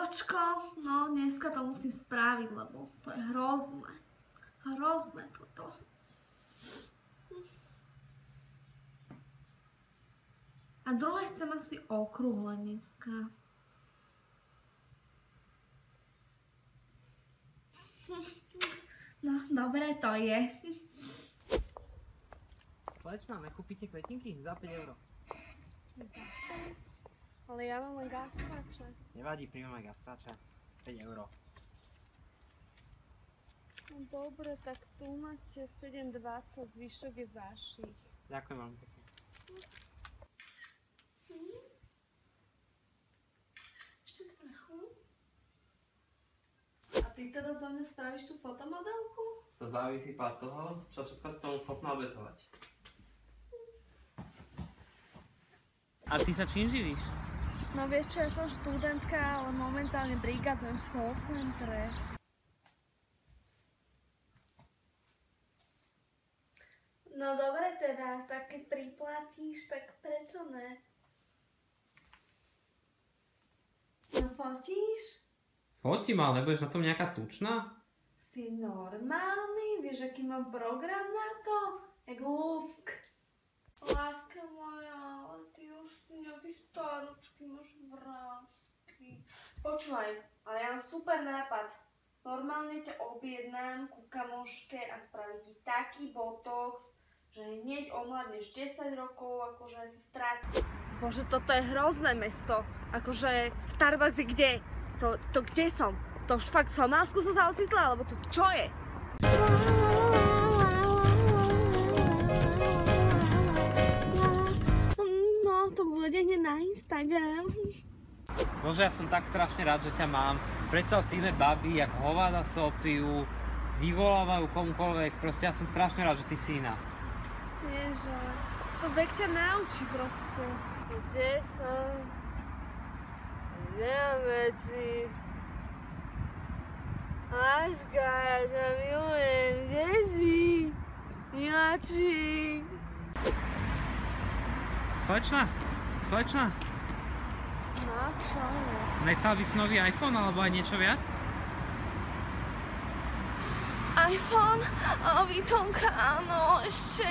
Miláčko, no dneska to musím spraviť, lebo to je hrozné. Hrozné toto. A druhé chcem asi okrúhle dneska. No, dobre to je. Slečna, nekúpite kvetinky? Za 5 €. Za 5? Ale ja mám len gastráče. Nevadí, príjmem aj gastráča. 5 €. No dobre, tak tu máte 7,20, zvyšok je vašich. Ďakujem veľmi pekne. Ešte sprchu. A ty teda za mňa spravíš tú fotomodelku? To závisí od toho, čo všetko si tomu schopná obetovať. A ty sa čím živíš? No vieš čo, ja som študentka, ale momentálne brigadujem v call centre. No dobre teda, tak keď priplatíš, tak prečo ne? No fotíš? Fotím, ale nebudeš na tom nejaká tučná? Si normálny? Vieš, aký mám program na to? Jak lusk. Láska moja, ale ty už si nejaký staročky, máš vrásky. Počúvaj, ale ja mám super nápad. Normálne ťa objednám ku kamoške a spraví ti taký botox, že hneď omladneš 10 rokov, akože sa stráti. Bože, toto je hrozné mesto. Akože Starbucks je kde? To kde som? To už fakt v Somálsku som sa ocitla, alebo to čo je? No, to bude hneď na Instagram. Bože, ja som tak strašne rád, že ťa mám. Predstav si iné baby, jak hovada sopiu, vyvolávajú komukoľvek. Proste ja som strašne rád, že ty si iná. Vieš, ale to vek ťa naučí proste. Kde som? Nemám veci. Láška, ja ťa milujem. Kde si? Miláčik. Slečna, No, čo je? nechcel by si nový iPhone alebo aj niečo viac? iPhone? A výtonka, áno, ešte.